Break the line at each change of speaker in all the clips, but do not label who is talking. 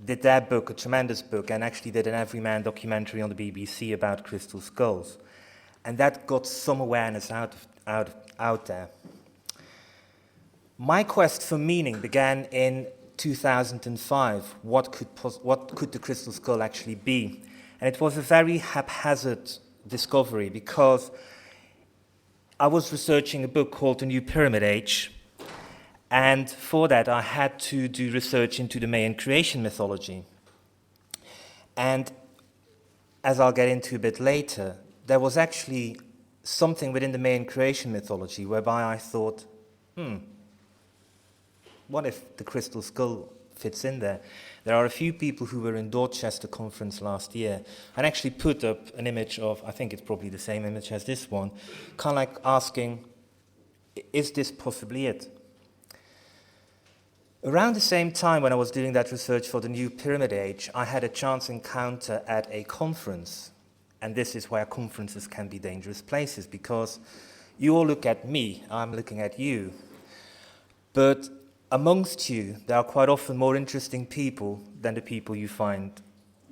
did their book, a tremendous book, and actually did an Everyman documentary on the BBC about crystal skulls. And that got some awareness out there. My quest for meaning began in 2005. What could the crystal skull actually be? And it was a very haphazard discovery because I was researching a book called The New Pyramid Age, and for that I had to do research into the Mayan creation mythology. And as I'll get into a bit later, there was actually something within the Mayan creation mythology whereby I thought, what if the crystal skull fits in there? There are a few people who were in Dorchester conference last year and actually put up an image of, I think it's probably the same image as this one, kind of like asking, is this possibly it? Around the same time when I was doing that research for the New Pyramid Age, I had a chance encounter at a conference. And this is where conferences can be dangerous places, because you all look at me, I'm looking at you. But amongst you, there are quite often more interesting people than the people you find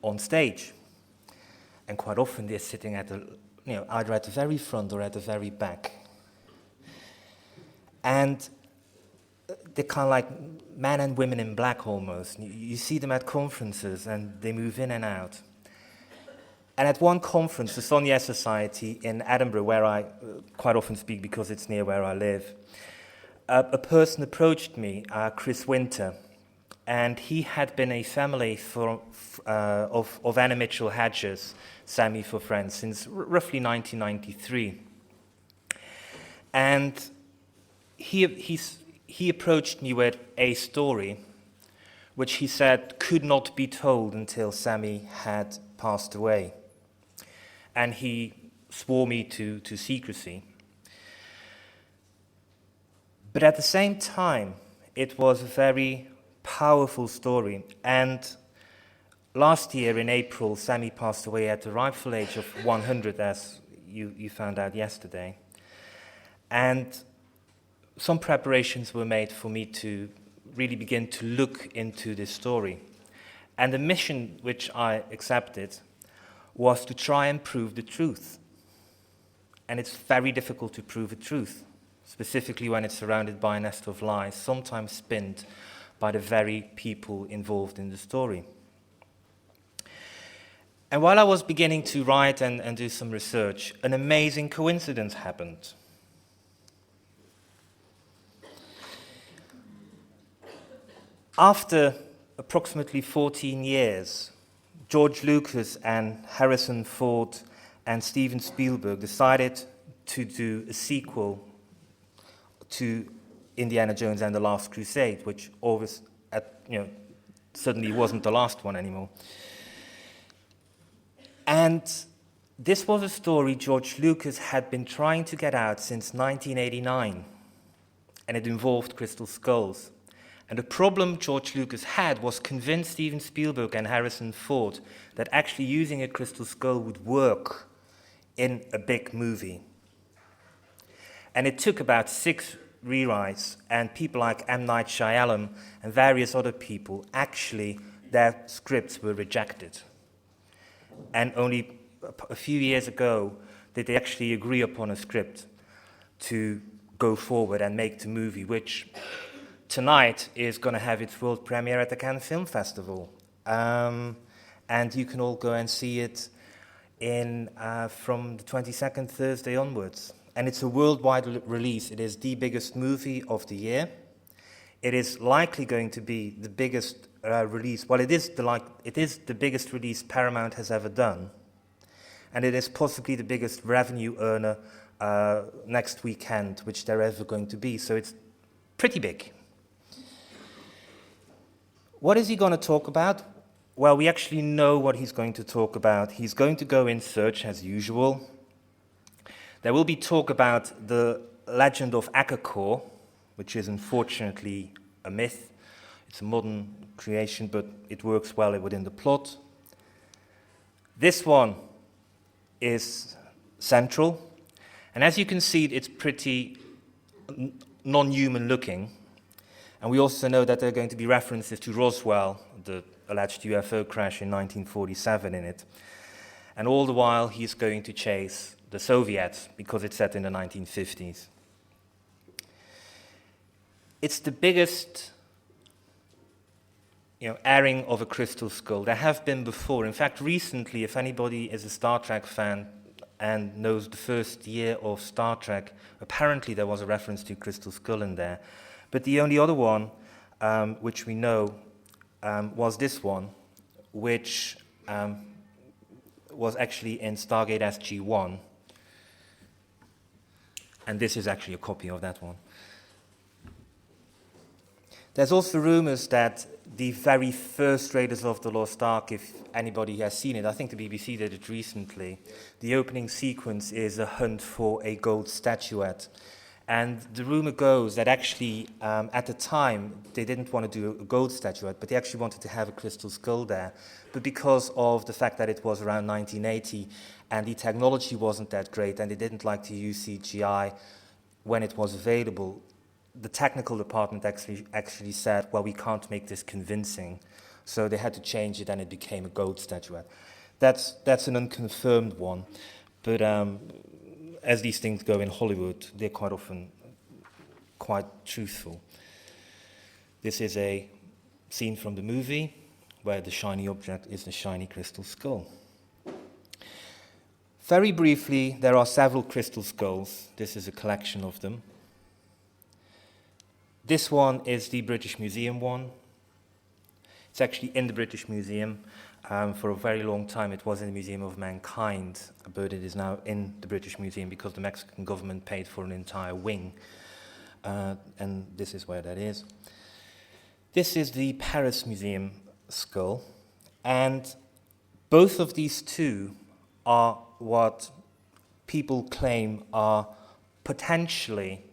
on stage. And quite often they're sitting at either at the very front or at the very back. And they're kind of like men and women in black almost. You see them at conferences and they move in and out. And at one conference, the Sonia Society in Edinburgh, where I quite often speak because it's near where I live, a person approached me, Chris Winter, and he had been a family of Anna Mitchell-Hedges, Sammy for Friends, since roughly 1993. And he approached me with a story which he said could not be told until Sammy had passed away. And he swore me to secrecy. But at the same time, it was a very powerful story. And last year in April, Sammy passed away at the rightful age of 100, as you found out yesterday. And some preparations were made for me to really begin to look into this story. And the mission which I accepted was to try and prove the truth. And it's very difficult to prove a truth, specifically when it's surrounded by a nest of lies, sometimes spinned by the very people involved in the story. And while I was beginning to write and do some research, an amazing coincidence happened. After approximately 14 years, George Lucas and Harrison Ford and Steven Spielberg decided to do a sequel to Indiana Jones and the Last Crusade, which always, suddenly wasn't the last one anymore. And this was a story George Lucas had been trying to get out since 1989, and it involved crystal skulls. And the problem George Lucas had was convince Steven Spielberg and Harrison Ford that actually using a crystal skull would work in a big movie. And it took about 6 rewrites, and people like M. Night Shyamalan and various other people, actually, their scripts were rejected. And only a few years ago did they actually agree upon a script to go forward and make the movie, which tonight is going to have its world premiere at the Cannes Film Festival. And you can all go and see it from the 22nd Thursday onwards. And it's a worldwide release. It is the biggest movie of the year. It is likely going to be the biggest release. Well, it is the biggest release Paramount has ever done. And it is possibly the biggest revenue earner next weekend, which they're ever going to be. So it's pretty big. What is he going to talk about? Well, we actually know what he's going to talk about. He's going to go in search, as usual. There will be talk about the legend of Akakor, which is unfortunately a myth. It's a modern creation, but it works well within the plot. This one is central. And as you can see, it's pretty non-human looking. And we also know that there are going to be references to Roswell, the alleged UFO crash in 1947 in it. And all the while, he's going to chase the Soviets, because it's set in the 1950s. It's the biggest airing of a crystal skull. There have been before. In fact, recently, if anybody is a Star Trek fan and knows the first year of Star Trek, apparently there was a reference to crystal skull in there. But the only other one, which we know, was this one, which was actually in Stargate SG-1. And this is actually a copy of that one. There's also rumors that the very first Raiders of the Lost Ark, if anybody has seen it, I think the BBC did it recently, the opening sequence is a hunt for a gold statuette. And the rumor goes that actually, at the time, they didn't want to do a gold statuette, but they actually wanted to have a crystal skull there. But because of the fact that it was around 1980 and the technology wasn't that great and they didn't like to use CGI when it was available, the technical department actually said, well, we can't make this convincing. So they had to change it and it became a gold statuette. That's an unconfirmed one. But as these things go in Hollywood, they're quite often quite truthful. This is a scene from the movie where the shiny object is the shiny crystal skull. Very briefly, there are several crystal skulls. This is a collection of them. This one is the British Museum one. It's actually in the British Museum. For a very long time it was in the Museum of Mankind, but it is now in the British Museum because the Mexican government paid for an entire wing. And this is where that is. This is the Paris Museum skull. And both of these two are what people claim are potentially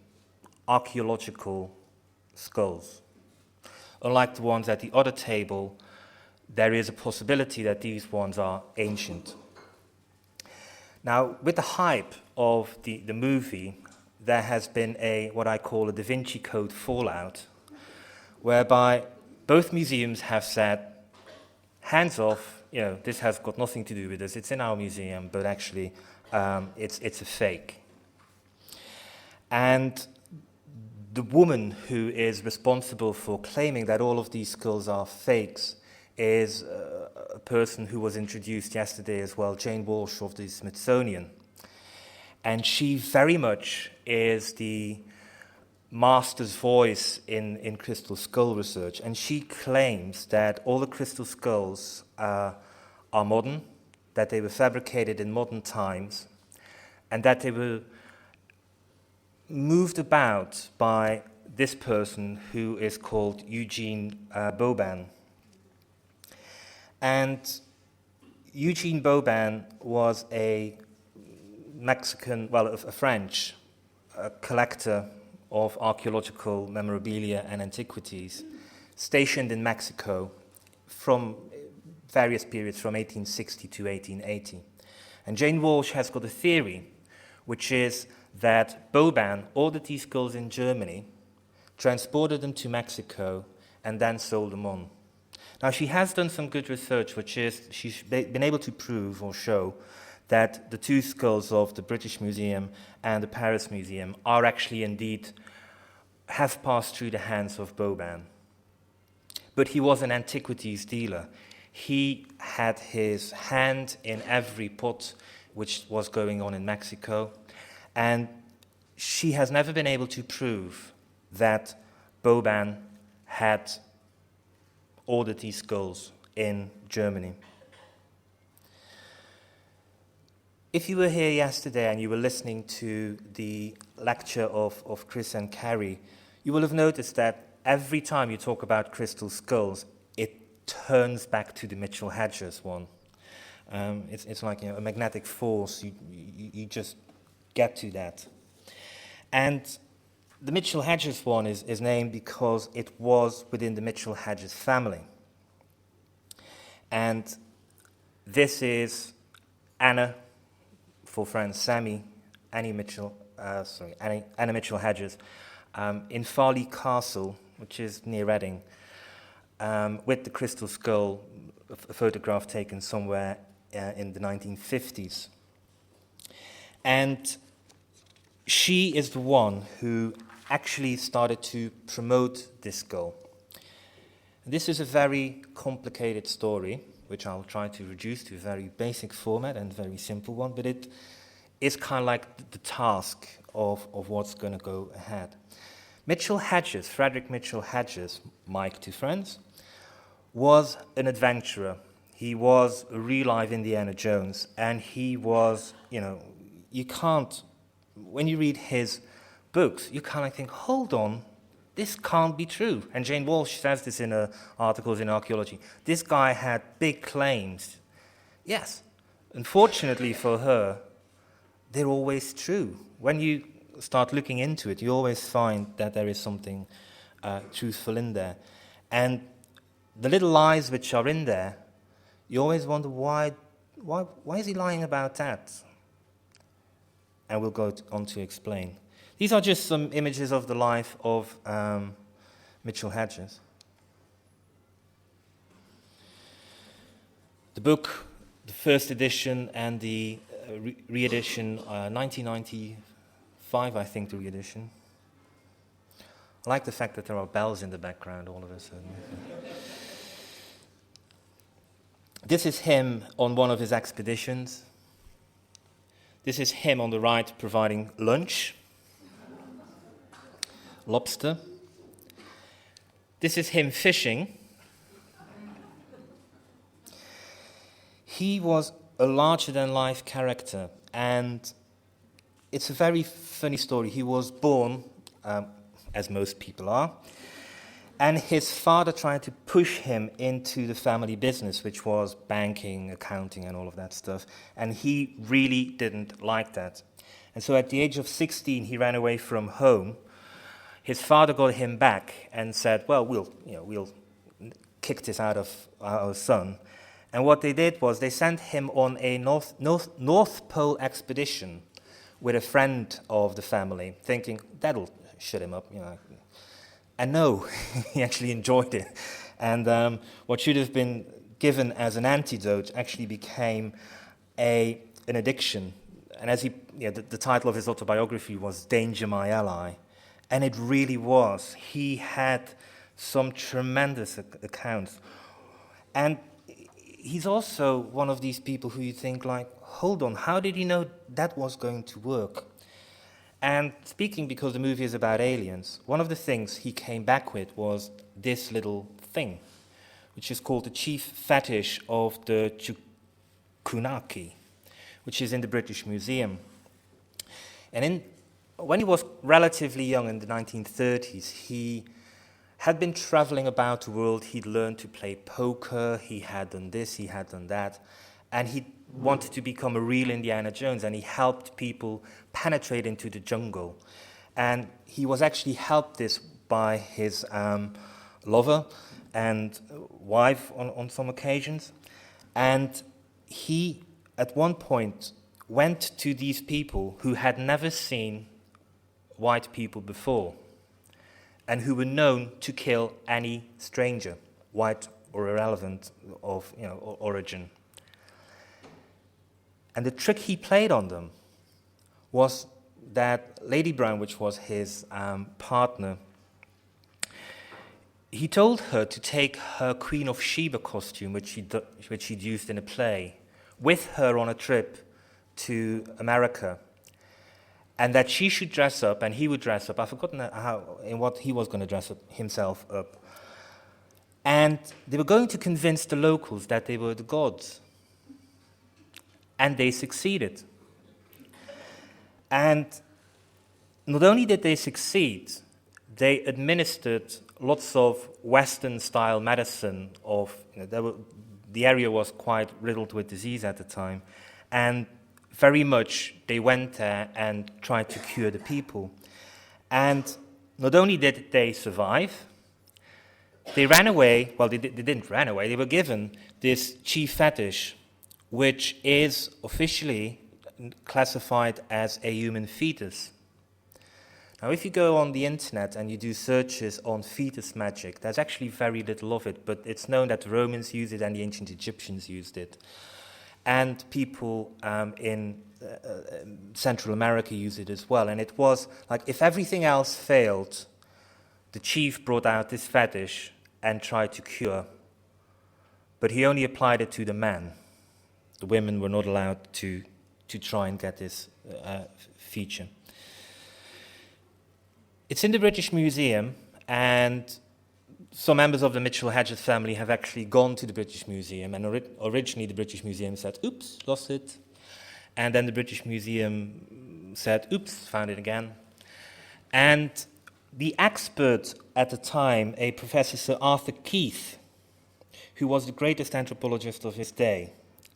archaeological skulls. Unlike the ones at the other table, there is a possibility that these ones are ancient. Now, with the hype of the movie, there has been what I call a Da Vinci Code fallout, whereby both museums have said, hands off, this has got nothing to do with us, it's in our museum, but actually it's a fake. And the woman who is responsible for claiming that all of these skulls are fakes is a person who was introduced yesterday as well, Jane Walsh of the Smithsonian. And she very much is the master's voice in crystal skull research. And she claims that all the crystal skulls are modern, that they were fabricated in modern times, and that they were moved about by this person who is called Eugene Boban. And Eugene Boban was a French collector of archaeological memorabilia and antiquities, stationed in Mexico from various periods from 1860 to 1880. And Jane Walsh has got a theory, which is that Boban ordered these skulls in Germany, transported them to Mexico, and then sold them on. Now, she has done some good research, which is she's been able to prove or show that the two skulls of the British Museum and the Paris Museum are actually indeed have passed through the hands of Boban. But he was an antiquities dealer. He had his hand in every pot which was going on in Mexico, and she has never been able to prove that Boban had ordered these skulls in Germany. If you were here yesterday and you were listening to the lecture of Chris and Carrie, you will have noticed that every time you talk about crystal skulls, it turns back to the Mitchell-Hedges one. It's like a magnetic force. You just get to that. And the Mitchell-Hedges one is named because it was within the Mitchell-Hedges family. And this is Anna, for friends, Sammy, Anna Mitchell-Hedges, in Farleigh Castle, which is near Reading, with the crystal skull, a photograph taken somewhere in the 1950s. And she is the one who actually started to promote this skull. This is a very complicated story, which I'll try to reduce to a very basic format and very simple one, but it is kind of like the task of what's going to go ahead. Mitchell-Hedges, Frederick Mitchell-Hedges, Mike to friends, was an adventurer. He was a real-life Indiana Jones, and he was, you can't, when you read his books, you kind of think, hold on, this can't be true. And Jane Walsh says this in her articles in archaeology. This guy had big claims. Yes, unfortunately for her, they're always true. When you start looking into it, you always find that there is something truthful in there. And the little lies which are in there, you always wonder why is he lying about that? And we'll go on to explain. These are just some images of the life of Mitchell-Hedges. The book, the first edition and the re-edition, 1995, I think, the re-edition. I like the fact that there are bells in the background all of a sudden. This is him on one of his expeditions. This is him on the right providing lunch. Lobster. This is him fishing. He was a larger-than-life character, and it's a very funny story. He was born, as most people are, and his father tried to push him into the family business, which was banking, accounting, and all of that stuff, and he really didn't like that. And so at the age of 16, he ran away from home. His father got him back and said, well, we'll kick this out of our son. And what they did was they sent him on a North Pole expedition with a friend of the family, thinking, that'll shut him up, And no, he actually enjoyed it. And what should have been given as an antidote actually became an addiction. And as the title of his autobiography was Danger, My Ally. And it really was. He had some tremendous accounts. And he's also one of these people who you think like, hold on, how did he know that was going to work? And speaking because the movie is about aliens, one of the things he came back with was this little thing, which is called the chief fetish of the Chukunaki, which is in the British Museum. And when he was relatively young in the 1930s, he had been traveling about the world. He'd learned to play poker. He had done this, he had done that. And he wanted to become a real Indiana Jones, and he helped people penetrate into the jungle. And he was actually helped this by his lover and wife on some occasions. And he, at one point, went to these people who had never seen white people before, and who were known to kill any stranger, white or irrelevant of origin. And the trick he played on them was that Lady Brown, which was his partner, he told her to take her Queen of Sheba costume, which she'd used in a play, with her on a trip to America, and that she should dress up and he would dress up. I've forgotten what he was going to dress himself up. And they were going to convince the locals that they were the gods. And they succeeded. And not only did they succeed, they administered lots of Western-style medicine. The area was quite riddled with disease at the time, and very much they went there and tried to cure the people. And not only did they survive, they ran away. Well, they didn't run away. They were given this chief fetish, which is officially classified as a human fetus. Now, if you go on the internet and you do searches on fetus magic, there's actually very little of it, but it's known that the Romans used it and the ancient Egyptians used it. And people in Central America use it as well. And it was like if everything else failed, the chief brought out this fetish and tried to cure. But he only applied it to the men. The women were not allowed to try and get this feature. It's in the British Museum, and some members of the Mitchell-Hedges family have actually gone to the British Museum, and originally the British Museum said, oops, lost it. And then the British Museum said, oops, found it again. And the expert at the time, a Professor Sir Arthur Keith, who was the greatest anthropologist of his day,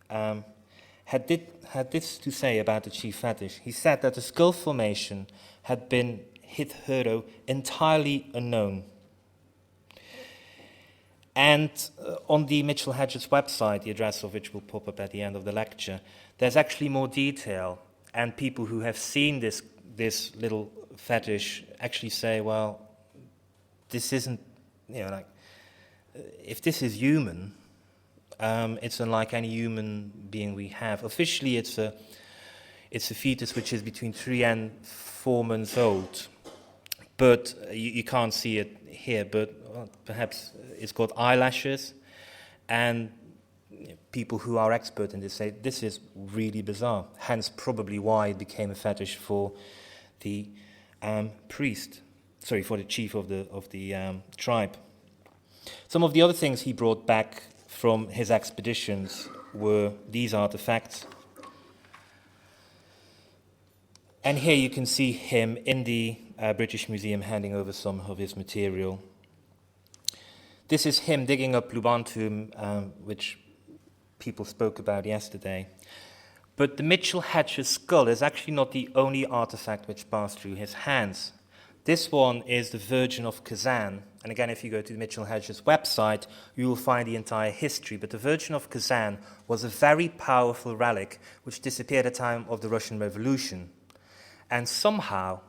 had this to say about the chief fetish. He said that the skull formation had been hitherto entirely unknown. And on the Mitchell-Hedges website, the address of which will pop up at the end of the lecture, there's actually more detail, and people who have seen this little fetish actually say, well, this isn't, if this is human, it's unlike any human being we have. Officially, it's a fetus which is between 3 and 4 months old. But you can't see it here, but perhaps it's got eyelashes, and people who are expert in this say this is really bizarre, hence probably why it became a fetish for the for the chief of the tribe. Some of the other things he brought back from his expeditions were these artifacts. And here you can see him in the British Museum handing over some of his material. This is him digging up Lubantum, which people spoke about yesterday. But the Mitchell-Hedges skull is actually not the only artifact which passed through his hands. This one is the Virgin of Kazan. And again, if you go to the Mitchell-Hedges website, you will find the entire history. But the Virgin of Kazan was a very powerful relic which disappeared at the time of the Russian Revolution. And somehow,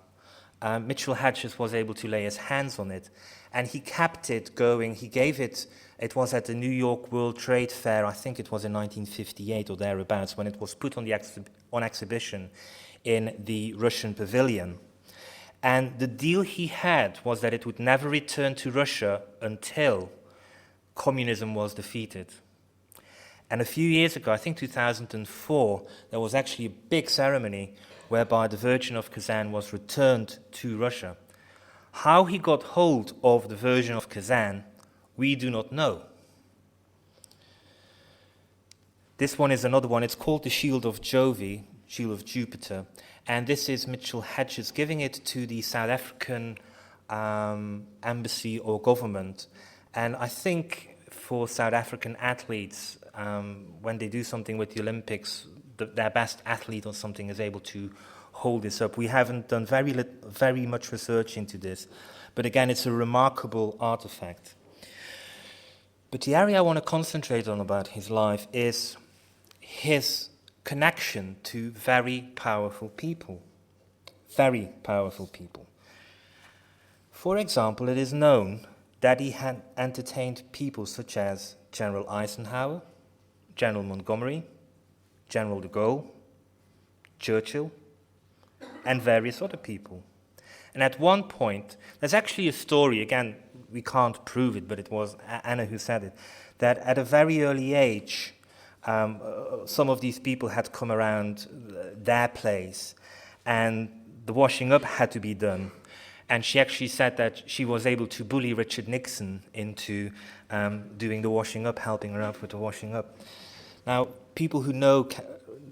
Mitchell-Hedges was able to lay his hands on it, and he kept it going. He gave it was at the New York World Trade Fair, I think it was in 1958 or thereabouts, when it was put on on exhibition in the Russian pavilion. And the deal he had was that it would never return to Russia until communism was defeated. And a few years ago, I think 2004, there was actually a big ceremony whereby the Virgin of Kazan was returned to Russia. How he got hold of the Virgin of Kazan, we do not know. This one is another one. It's called the Shield of Jove, Shield of Jupiter. And this is Mitchell-Hedges giving it to the South African embassy or government. And I think for South African athletes, when they do something with the Olympics, their best athlete or something is able to hold this up. We haven't done very much research into this, but again, it's a remarkable artifact. But the area I want to concentrate on about his life is his connection to very powerful people. Very powerful people. For example, it is known that he had entertained people such as General Eisenhower, General Montgomery, General de Gaulle, Churchill, and various other people. And at one point, there's actually a story, again, we can't prove it, but it was Anna who said it, that at a very early age, some of these people had come around their place, and the washing up had to be done. And she actually said that she was able to bully Richard Nixon into doing the washing up, helping her out with the washing up. Now, people who know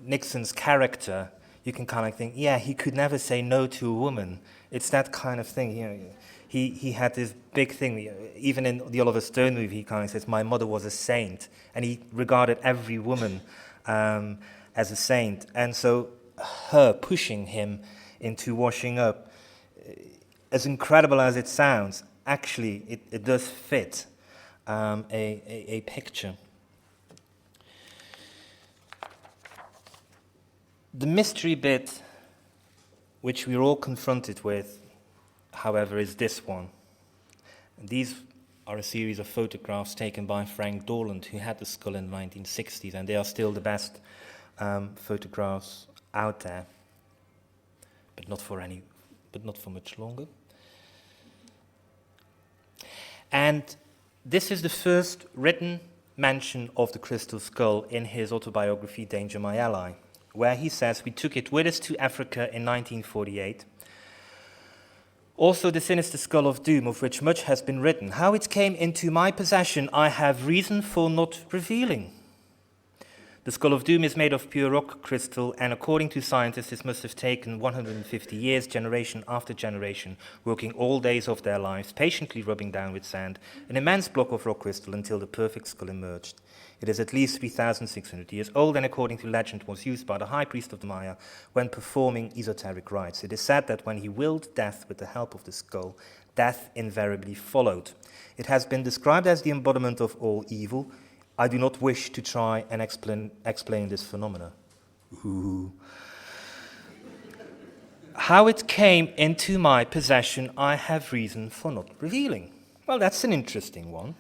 Nixon's character, you can kind of think, yeah, he could never say no to a woman. It's that kind of thing. You know, he had this big thing. Even in the Oliver Stone movie, he kind of says, my mother was a saint. And he regarded every woman as a saint. And so her pushing him into washing up, as incredible as it sounds, actually it does fit a picture. The mystery bit, which we're all confronted with, however, is this one. And these are a series of photographs taken by Frank Dorland, who had the skull in the 1960s, and they are still the best photographs out there, but not for much longer. And this is the first written mention of the crystal skull in his autobiography, Danger My Ally, where he says, "We took it with us to Africa in 1948. Also the sinister skull of doom, of which much has been written. How it came into my possession, I have reason for not revealing. The skull of doom is made of pure rock crystal, and according to scientists, this must have taken 150 years, generation after generation, working all days of their lives, patiently rubbing down with sand an immense block of rock crystal until the perfect skull emerged. It is at least 3,600 years old, and according to legend was used by the high priest of the Maya when performing esoteric rites. It is said that when he willed death with the help of the skull, death invariably followed. It has been described as the embodiment of all evil. I do not wish to try and explain this phenomena." Ooh. "How it came into my possession, I have reason for not revealing." Well, that's an interesting one.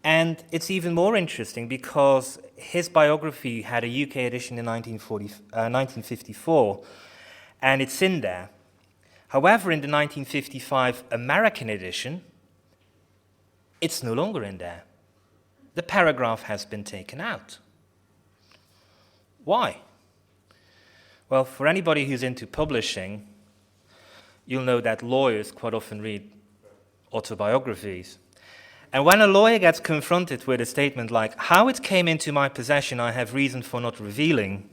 And it's even more interesting because his biography had a UK edition in 1954, and it's in there. However, in the 1955 American edition, it's no longer in there. The paragraph has been taken out. Why? Well, for anybody who's into publishing, you'll know that lawyers quite often read autobiographies. And when a lawyer gets confronted with a statement like, "How it came into my possession, I have reason for not revealing,"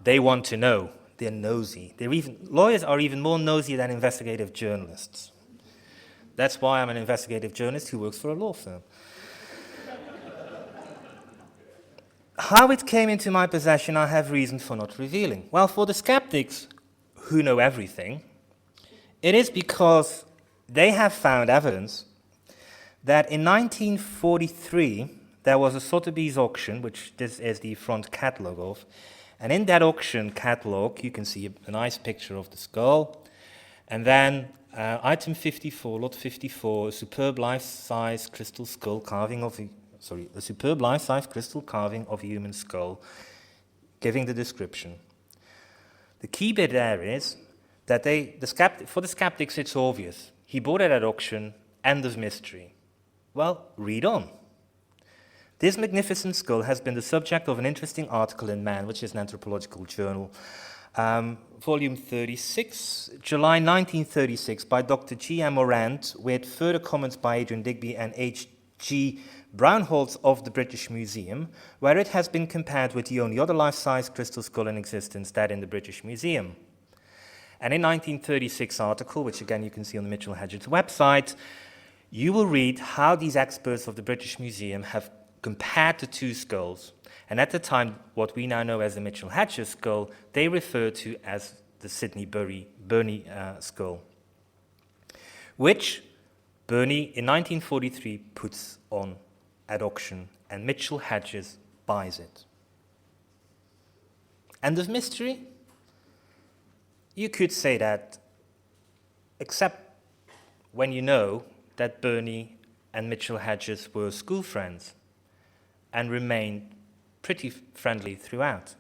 they want to know. They're nosy. Lawyers are even more nosy than investigative journalists. That's why I'm an investigative journalist who works for a law firm. How it came into my possession, I have reason for not revealing. Well, for the skeptics who know everything, it is because they have found evidence that in 1943 there was a Sotheby's auction, which this is the front catalogue of, and in that auction catalogue you can see a nice picture of the skull, and then item 54, lot 54, a superb life-size crystal skull carving of a superb life-size crystal carving of a human skull, giving the description. The key bit there is that for the skeptics it's obvious. He bought it at auction, end of mystery. Well, read on. This magnificent skull has been the subject of an interesting article in Man, which is an anthropological journal, volume 36, July 1936, by Dr. G.M. Morant, with further comments by Adrian Digby and H.G. Brownholtz of the British Museum, where it has been compared with the only other life-size crystal skull in existence, that in the British Museum. And in 1936 article, which again you can see on the Mitchell-Hedges website, you will read how these experts of the British Museum have compared the two skulls. And at the time, what we now know as the Mitchell-Hedges skull, they refer to as the Sidney Burney skull, which Burney in 1943 puts on at auction, and Mitchell-Hedges buys it. End of mystery? You could say that, except when you know that Burney and Mitchell-Hedges were school friends and remained pretty friendly throughout.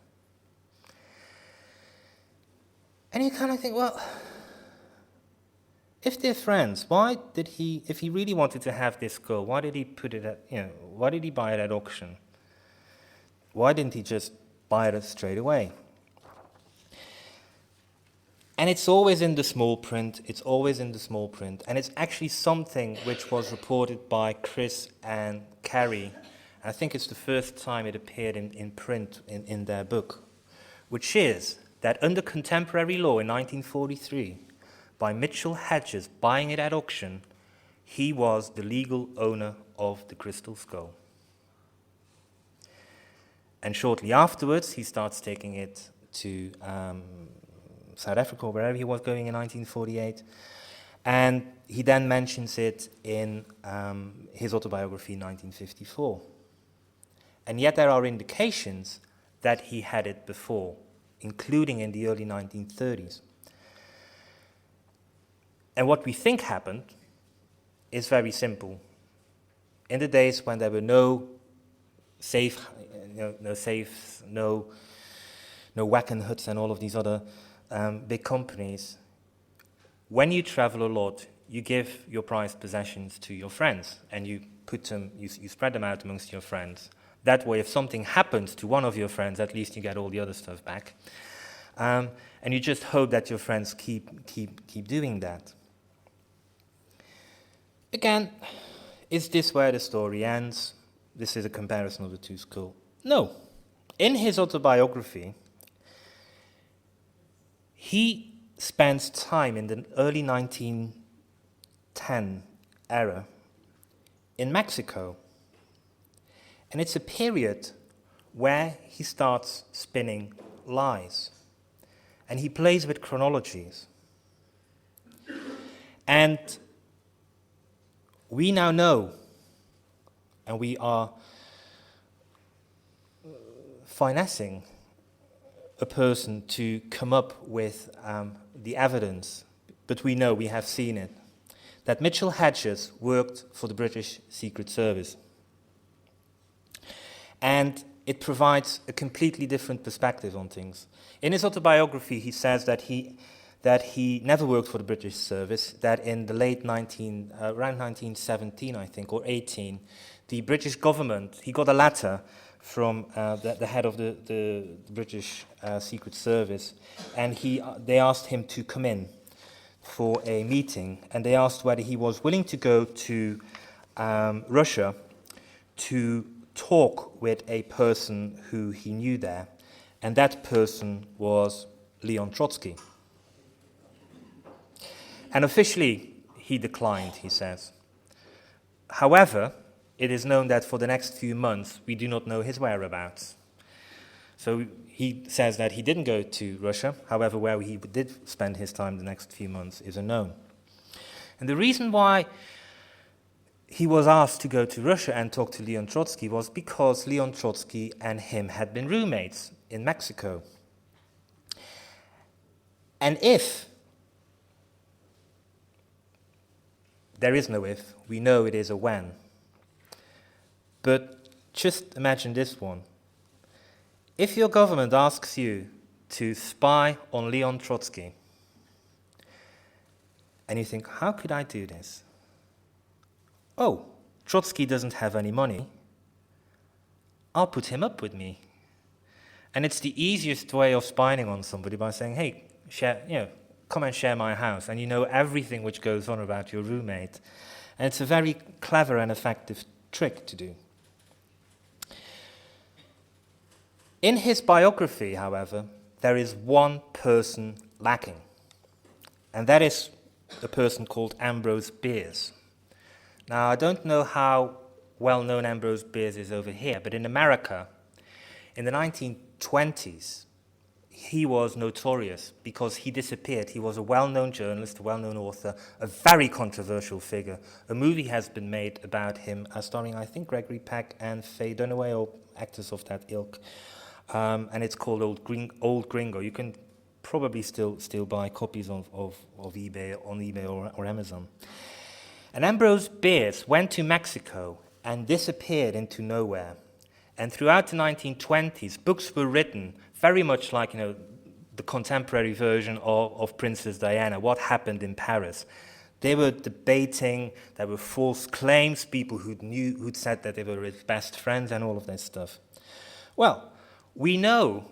And you kind of think, well, if they're friends, if he really wanted to have this skull, why did he why did he buy it at auction? Why didn't he just buy it straight away? And it's always in the small print, and it's actually something which was reported by Chris and Carrie. I think it's the first time it appeared in print in their book, which is that under contemporary law in 1943, by Mitchell-Hedges buying it at auction, he was the legal owner of the crystal skull. And shortly afterwards, he starts taking it to South Africa, or wherever he was going in 1948, and he then mentions it in his autobiography in 1954. And yet there are indications that he had it before, including in the early 1930s. And what we think happened is very simple. In the days when there were no no safes, no Wackenhuts and all of these other big companies, when you travel a lot, you give your prized possessions to your friends, and you spread them out amongst your friends. That way, if something happens to one of your friends, at least you get all the other stuff back. And you just hope that your friends keep doing that. Again, is this where the story ends? This is a comparison of the two schools. No. In his autobiography, he spends time in the early 1910 era in Mexico. And it's a period where he starts spinning lies. And he plays with chronologies. And we now know, and we are finessing a person to come up with the evidence, but we know, we have seen it, that Mitchell-Hedges worked for the British Secret Service. And it provides a completely different perspective on things. In his autobiography, he says that he never worked for the British service, that in the late around 1917, I think, or 18, the British government, he got a letter from the head of the British Secret Service, and they asked him to come in for a meeting, and they asked whether he was willing to go to Russia to talk with a person who he knew there, and that person was Leon Trotsky. And officially, he declined, he says. However, it is known that for the next few months, we do not know his whereabouts. So he says that he didn't go to Russia. However, where he did spend his time the next few months is unknown. And the reason why he was asked to go to Russia and talk to Leon Trotsky was because Leon Trotsky and him had been roommates in Mexico. And if, there is no if, we know it is a when. But just imagine this one. If your government asks you to spy on Leon Trotsky, and you think, how could I do this? Oh, Trotsky doesn't have any money. I'll put him up with me. And it's the easiest way of spying on somebody by saying, hey, come and share my house, and you know everything which goes on about your roommate. And it's a very clever and effective trick to do. In his biography, however, there is one person lacking, and that is a person called Ambrose Bierce. Now, I don't know how well-known Ambrose Bierce is over here, but in America, in the 1920s, he was notorious because he disappeared. He was a well-known journalist, a well-known author, a very controversial figure. A movie has been made about him, starring, I think, Gregory Peck and Faye Dunaway, or actors of that ilk. And it's called Old Gringo. You can probably still buy copies of eBay, on eBay or Amazon. And Ambrose Bierce went to Mexico and disappeared into nowhere. And throughout the 1920s, books were written very much like, the contemporary version of Princess Diana, what happened in Paris. They were debating, there were false claims, people who'd said that they were his best friends and all of that stuff. Well, we know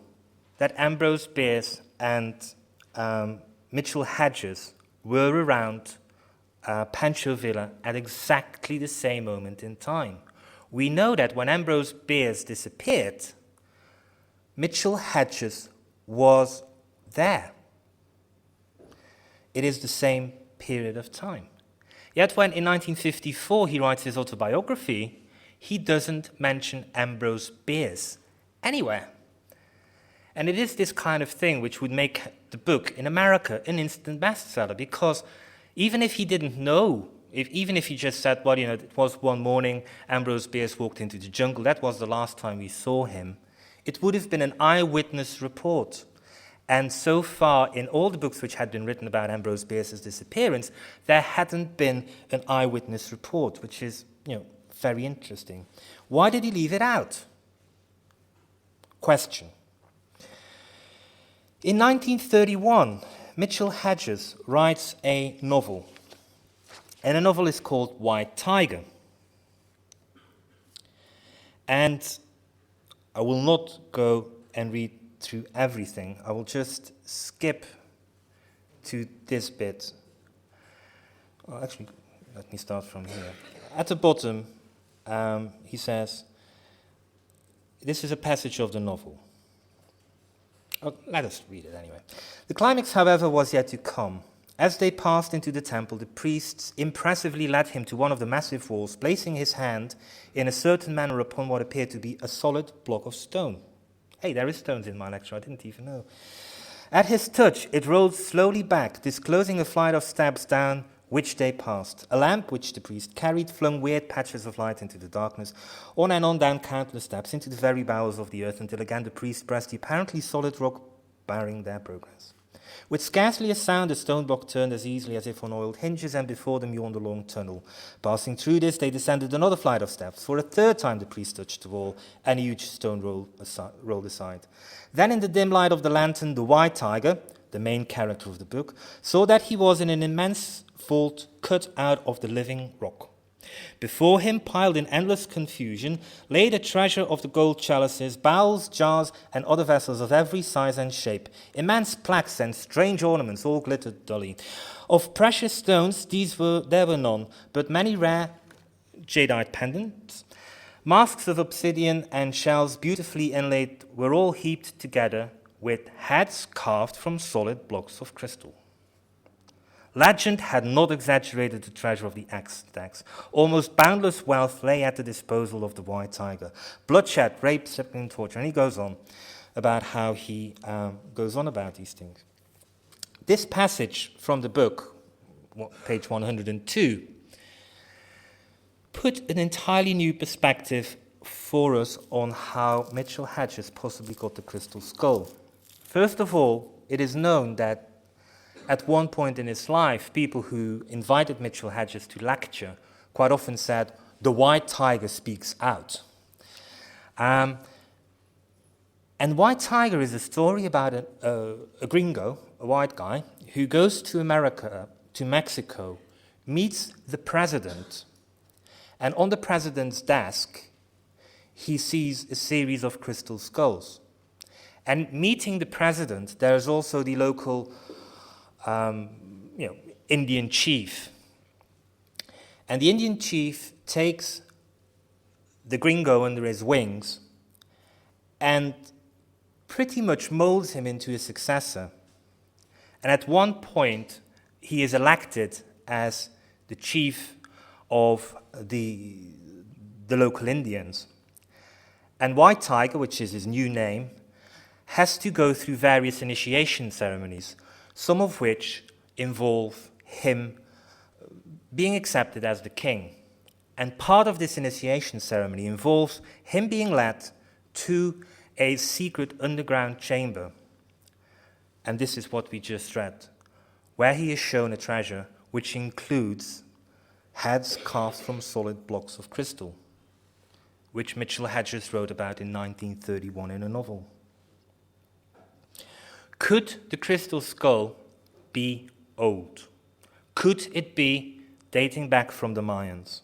that Ambrose Bierce and Mitchell-Hedges were around Pancho Villa at exactly the same moment in time. We know that when Ambrose Bierce disappeared, Mitchell-Hedges was there. It is the same period of time. Yet when in 1954 he writes his autobiography, he doesn't mention Ambrose Bierce anywhere. And it is this kind of thing which would make the book in America an instant bestseller, because even if he didn't know, even if he just said, well, it was one morning, Ambrose Bierce walked into the jungle, that was the last time we saw him, it would have been an eyewitness report. And so far, in all the books which had been written about Ambrose Bierce's disappearance, there hadn't been an eyewitness report, which is, very interesting. Why did he leave it out? Question. In 1931, Mitchell-Hedges writes a novel, and the novel is called White Tiger. And I will not go and read through everything. I will just skip to this bit. Actually, let me start from here. At the bottom, he says, this is a passage of the novel. Let us read it anyway. The climax, however, was yet to come. As they passed into the temple, the priests impressively led him to one of the massive walls, placing his hand in a certain manner upon what appeared to be a solid block of stone. Hey, there is stones in my lecture, I didn't even know. At his touch, it rolled slowly back, disclosing a flight of steps down which they passed. A lamp, which the priest carried, flung weird patches of light into the darkness, on and on down countless steps, into the very bowels of the earth, until again the priest pressed the apparently solid rock, barring their progress. With scarcely a sound, the stone block turned as easily as if on oiled hinges, and before them yawned a long tunnel. Passing through this, they descended another flight of steps. For a third time the priest touched the wall, and a huge stone rolled aside. Then in the dim light of the lantern, the white tiger, the main character of the book, saw that he was in an immense vault cut out of the living rock. Before him, piled in endless confusion, lay the treasure of the gold chalices, bowls, jars, and other vessels of every size and shape. Immense plaques and strange ornaments all glittered dully. Of precious stones, there were none, but many rare jadeite pendants. Masks of obsidian and shells beautifully inlaid were all heaped together, with heads carved from solid blocks of crystal. Legend had not exaggerated the treasure of the stacks. Almost boundless wealth lay at the disposal of the white tiger. Bloodshed, rape, and torture. And he goes on about how he goes on about these things. This passage from the book, page 102, put an entirely new perspective for us on how Mitchell-Hedges possibly got the crystal skull. First of all, it is known that at one point in his life, people who invited Mitchell-Hedges to lecture quite often said, "The white tiger speaks out." And White Tiger is a story about a gringo, a white guy, who goes to America, to Mexico, meets the president, and on the president's desk, he sees a series of crystal skulls. And meeting the president, there's also the local Indian chief. And the Indian chief takes the gringo under his wings and pretty much molds him into a successor. And at one point, he is elected as the chief of the local Indians. And White Tiger, which is his new name, has to go through various initiation ceremonies, some of which involve him being accepted as the king. And part of this initiation ceremony involves him being led to a secret underground chamber. And this is what we just read, where he is shown a treasure which includes heads carved from solid blocks of crystal, which Mitchell-Hedges wrote about in 1931 in a novel. Could the crystal skull be old? Could it be dating back from the Mayans?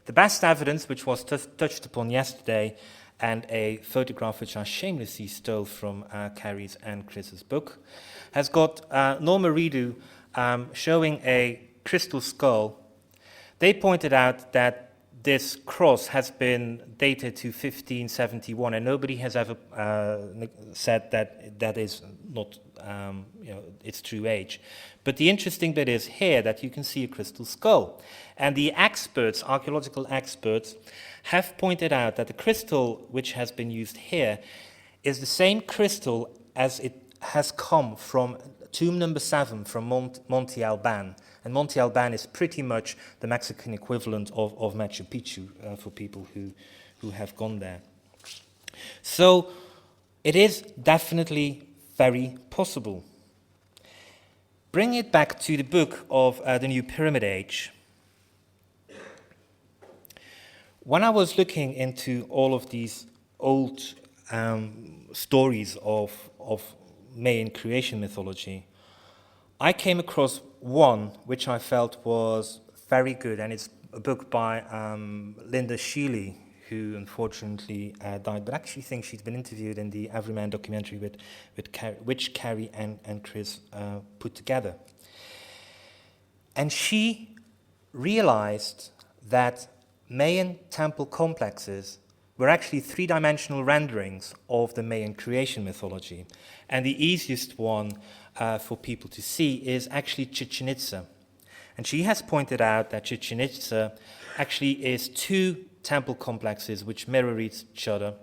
The best evidence, which was touched upon yesterday, and a photograph which I shamelessly stole from Carrie's and Chris's book, has got Norma Redu showing a crystal skull. They pointed out that this cross has been dated to 1571, and nobody has ever said that that is not its true age. But the interesting bit is here that you can see a crystal skull. And the experts, archaeological experts, have pointed out that the crystal which has been used here is the same crystal as it has come from tomb number 7 from Monte Alban. And Monte Alban is pretty much the Mexican equivalent of Machu Picchu for people who have gone there. So it is definitely very possible. Bring it back to the book of the New Pyramid Age. When I was looking into all of these old stories of Mayan creation mythology, I came across one which I felt was very good, and it's a book by Linda Sheely, who unfortunately died, but I actually think she's been interviewed in the Everyman documentary which Carrie and Chris put together. And she realized that Mayan temple complexes were actually three-dimensional renderings of the Mayan creation mythology. And the easiest one for people to see is actually Chichen Itza. And she has pointed out that Chichen Itza actually is two temple complexes which mirror each other.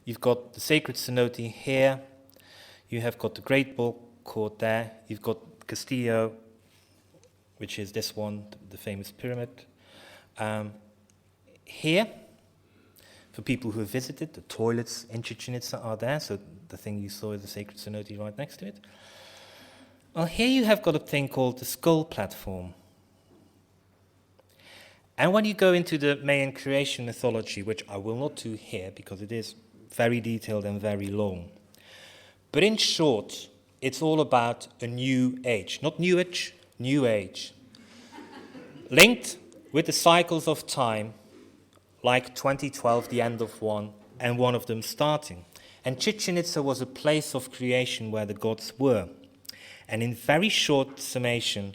You've got the sacred cenote here, you have got the Great Ball Court there, you've got Castillo, which is this one, the famous pyramid. Here, for people who have visited, the toilets in Chichen Itza are there, so the thing you saw is the sacred cenote right next to it. Well, here you have got a thing called the skull platform. And when you go into the Mayan creation mythology, which I will not do here because it is very detailed and very long, but in short, it's all about a new age. Not new age, new age. Linked with the cycles of time, like 2012, the end of one, and one of them starting. And Chichen Itza was a place of creation where the gods were. And in very short summation,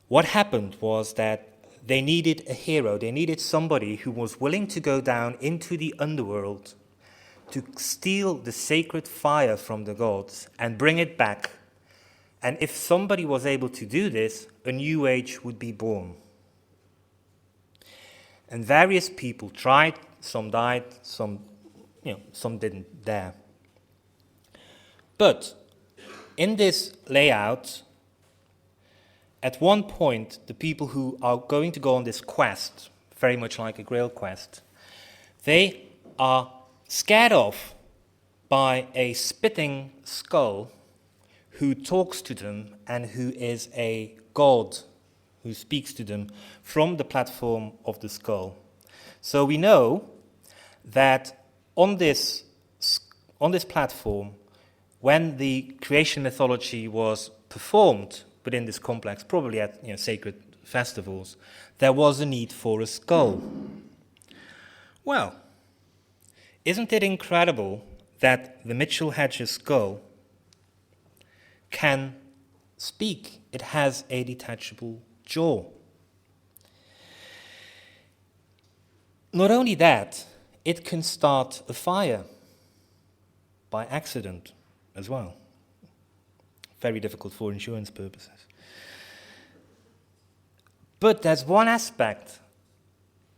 what happened was that they needed a hero. They needed somebody who was willing to go down into the underworld to steal the sacred fire from the gods and bring it back. And if somebody was able to do this, a new age would be born. And various people tried, some died, some didn't dare. But in this layout, at one point, the people who are going to go on this quest, very much like a Grail quest, they are scared off by a spitting skull who talks to them and who is a god who speaks to them from the platform of the skull. So we know that on this platform, when the creation mythology was performed within this complex, probably at sacred festivals, there was a need for a skull. Well, isn't it incredible that the Mitchell-Hedges skull can speak? It has a detachable jaw. Not only that, it can start a fire by accident as well. Very difficult for insurance purposes. But there's one aspect,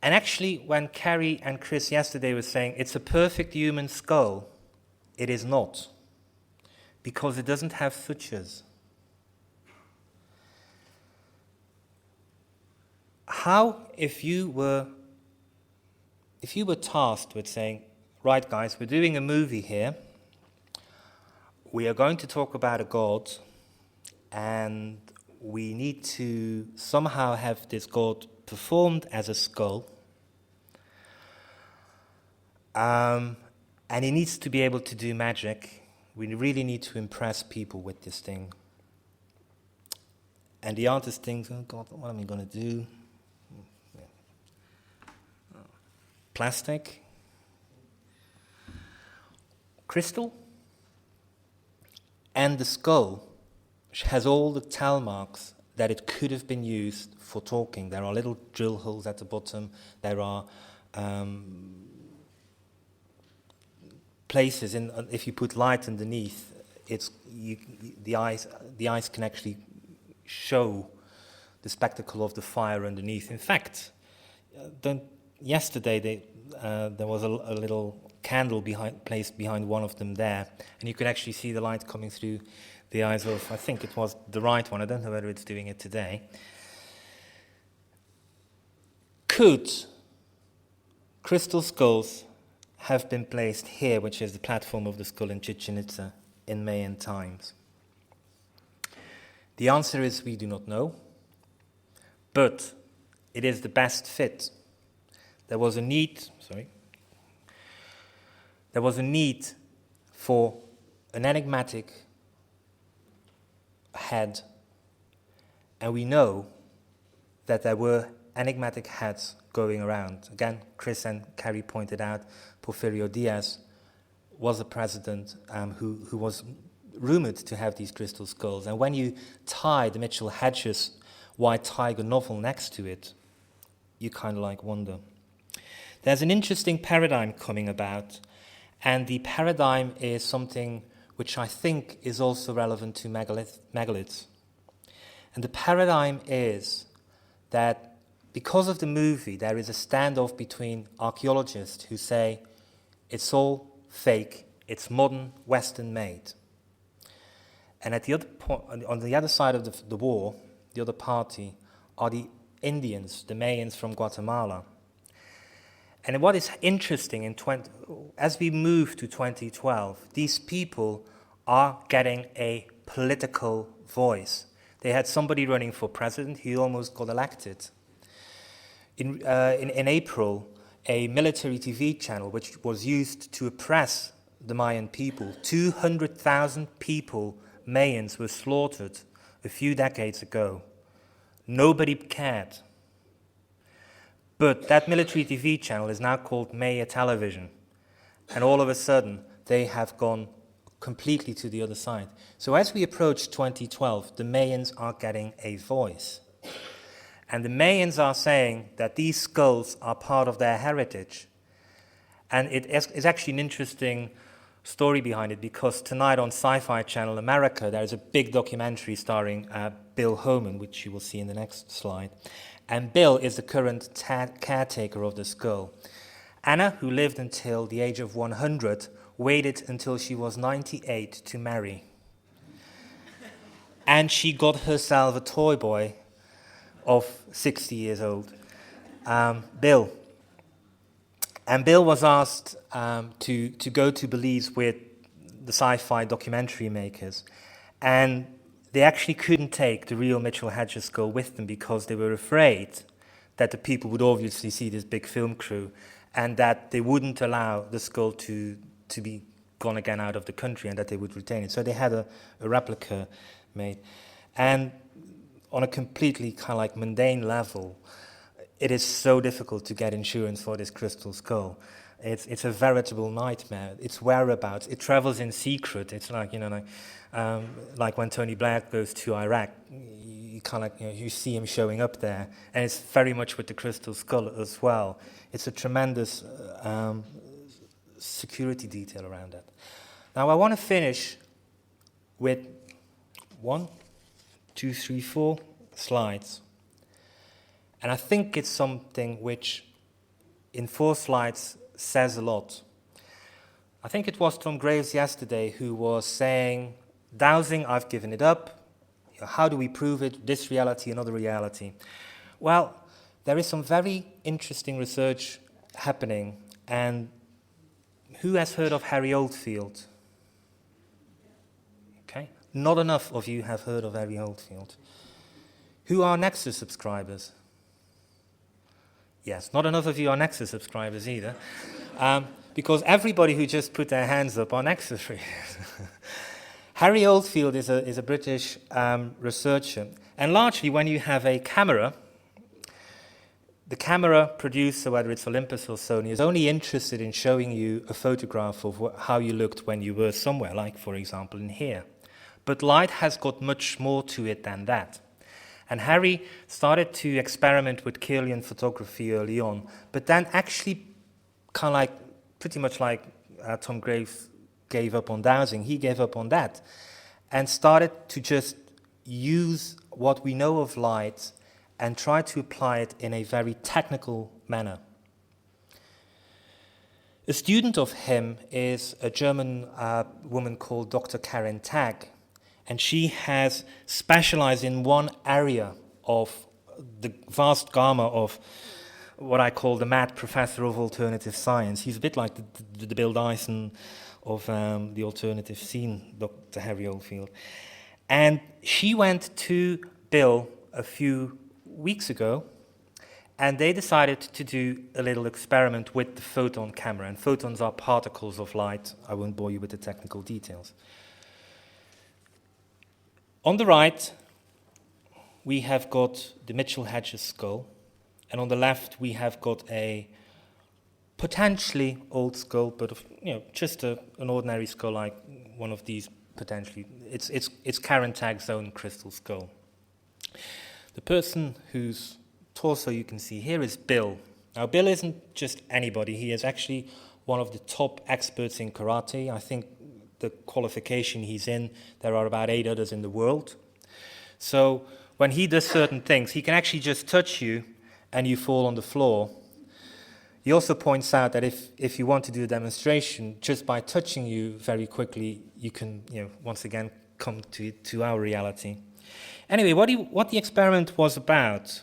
and actually when Carrie and Chris yesterday were saying it's a perfect human skull, it is not, because it doesn't have sutures. How, if you were tasked with saying, right guys, we're doing a movie here, we are going to talk about a god, and we need to somehow have this god performed as a skull, and he needs to be able to do magic. We really need to impress people with this thing. And the artist thinks, oh God, what am I going to do? Plastic? Crystal? And the skull, which has all the tell marks that it could have been used for talking. There are little drill holes at the bottom. There are places in. If you put light underneath, the eyes can actually show the spectacle of the fire underneath. In fact, yesterday there was a little candle placed behind one of them there, and you could actually see the light coming through the eyes of, I think it was the right one, I don't know whether it's doing it today. Could crystal skulls have been placed here, which is the platform of the skull in Chichen Itza in Mayan times? The answer is we do not know, but it is the best fit. There was a need for an enigmatic head, and we know that there were enigmatic heads going around. Again, Chris and Carrie pointed out Porfirio Diaz was a president who was rumored to have these crystal skulls. And when you tie the Mitchell-Hedges White Tiger novel next to it, you kind of like wonder. There's an interesting paradigm coming about, and the paradigm is something which I think is also relevant to megaliths. And the paradigm is that because of the movie, there is a standoff between archaeologists who say it's all fake, it's modern, Western made. And at the other on the other side of the war, the other party are the Indians, the Mayans from Guatemala. And what is interesting, as we move to 2012, these people are getting a political voice. They had somebody running for president, he almost got elected. In April, a military TV channel, which was used to oppress the Mayan people, 200,000 people, Mayans, were slaughtered a few decades ago. Nobody cared. But that military TV channel is now called Maya Television. And all of a sudden, they have gone completely to the other side. So as we approach 2012, the Mayans are getting a voice. And the Mayans are saying that these skulls are part of their heritage. And it is actually an interesting story behind it, because tonight on Sci-Fi Channel America, there is a big documentary starring Bill Homan, which you will see in the next slide. And Bill is the current caretaker of the skull. Anna, who lived until the age of 100, waited until she was 98 to marry. And she got herself a toy boy of 60 years old, Bill. And Bill was asked to go to Belize with the sci-fi documentary makers. And they actually couldn't take the real Mitchell-Hedges skull with them because they were afraid that the people would obviously see this big film crew and that they wouldn't allow the skull to be gone again out of the country and that they would retain it. So they had a replica made. And on a completely kind of like mundane level, it is so difficult to get insurance for this crystal skull. It's a veritable nightmare. Its whereabouts, it travels in secret. It's like, like when Tony Blair goes to Iraq, you kind of you see him showing up there, and it's very much with the crystal skull as well. It's a tremendous security detail around it. Now I want to finish with 1, 2, 3, 4 slides. And I think it's something which, in 4 slides, says a lot. I think it was Tom Graves yesterday who was saying, dowsing, I've given it up. How do we prove it? This reality, another reality. Well, there is some very interesting research happening. And who has heard of Harry Oldfield? Okay, not enough of you have heard of Harry Oldfield. Who are Nexus subscribers? Yes, not enough of you are Nexus subscribers either, because everybody who just put their hands up are Nexus readers. Harry Oldfield is a British researcher, and largely when you have a camera, the camera producer, whether it's Olympus or Sony, is only interested in showing you a photograph of how you looked when you were somewhere, like, for example, in here. But light has got much more to it than that. And Harry started to experiment with Kirlian photography early on, but then actually kind of like, pretty much like Tom Graves gave up on dowsing, he gave up on that and started to just use what we know of light and try to apply it in a very technical manner. A student of him is a German woman called Dr. Karin Tag. And she has specialized in one area of the vast gamma of what I call the mad professor of alternative science. He's a bit like the Bill Dyson of the alternative scene, Dr. Harry Oldfield. And she went to Bill a few weeks ago, and they decided to do a little experiment with the photon camera. And photons are particles of light. I won't bore you with the technical details. On the right, we have got the Mitchell-Hedges skull, and on the left we have got a potentially old skull, but just an ordinary skull, like one of these potentially. It's Karen Tagg's own crystal skull. The person whose torso you can see here is Bill. Now, Bill isn't just anybody. He is actually one of the top experts in karate. I think the qualification he's in, there are about 8 others in the world. So when he does certain things, he can actually just touch you and you fall on the floor. He also points out that if you want to do a demonstration, just by touching you very quickly, you can, once again, come to our reality. Anyway, what the experiment was about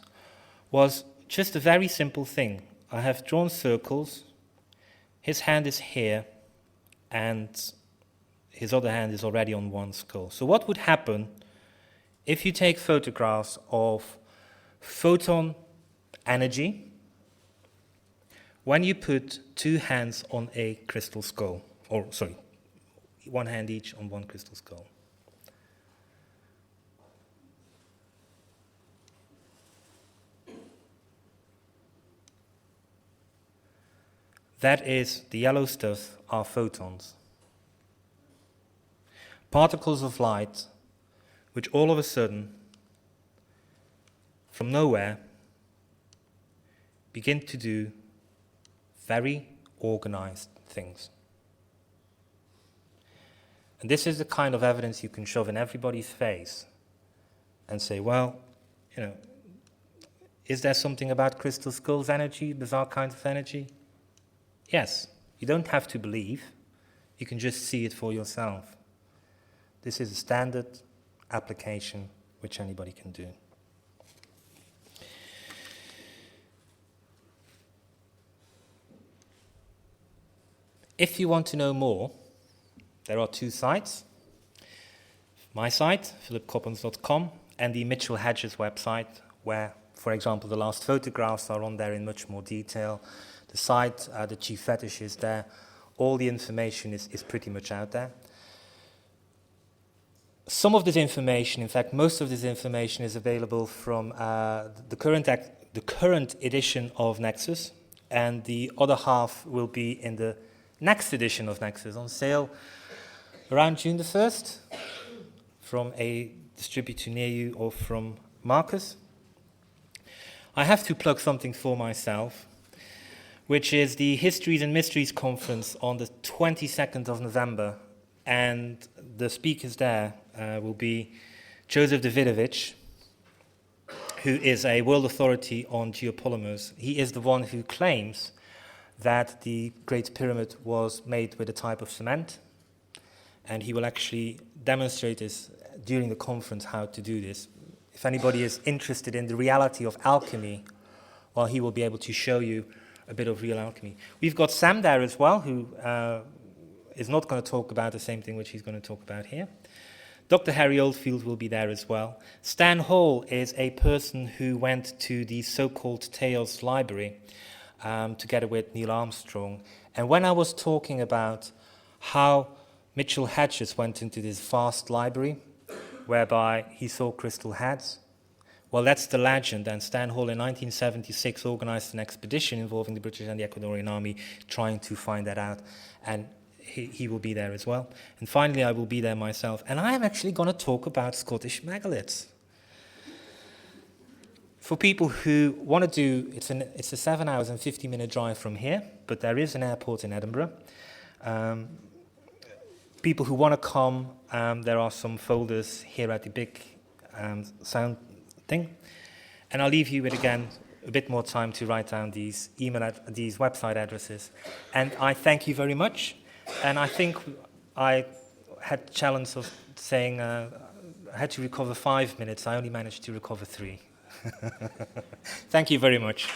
was just a very simple thing. I have drawn circles. His hand is here, and his other hand is already on one skull. So what would happen if you take photographs of photon energy when you put 2 hands on a crystal skull, or sorry, 1 hand each on one crystal skull? That is, the yellow stuff are photons. Particles of light which all of a sudden, from nowhere, begin to do very organized things. And this is the kind of evidence you can shove in everybody's face and say, well, is there something about crystal skulls energy, bizarre kinds of energy? Yes, you don't have to believe. You can just see it for yourself. This is a standard application which anybody can do. If you want to know more, there are 2 sites. My site, philipcoppens.com, and the Mitchell-Hedges website, where, for example, the last photographs are on there in much more detail. The site, the chief fetish is there. All the information is pretty much out there. Some of this information, in fact, most of this information is available from the current edition of Nexus, and the other half will be in the next edition of Nexus, on sale around June the 1st from a distributor near you or from Marcus. I have to plug something for myself, which is the Histories and Mysteries Conference on the 22nd of November, and the speakers there will be Joseph Davidovich, who is a world authority on geopolymers. He is the one who claims that the Great Pyramid was made with a type of cement, and he will actually demonstrate this during the conference, how to do this. If anybody is interested in the reality of alchemy, well, he will be able to show you a bit of real alchemy. We've got Sam there as well, who is not going to talk about the same thing which he's going to talk about here. Dr. Harry Oldfield will be there as well. Stan Hall is a person who went to the so-called Teos Library together with Neil Armstrong. And when I was talking about how Mitchell-Hedges went into this vast library, whereby he saw crystal heads, well, that's the legend. And Stan Hall in 1976 organized an expedition involving the British and the Ecuadorian army trying to find that out. And he will be there as well. And finally, I will be there myself. And I am actually going to talk about Scottish megaliths. For people who want to do, it's a 7 hours and 50-minute drive from here, but there is an airport in Edinburgh. People who want to come, there are some folders here at the big sound thing. And I'll leave you with, again, a bit more time to write down these website addresses. And I thank you very much. And I think I had the challenge of saying I had to recover 5 minutes. I only managed to recover 3. Thank you very much.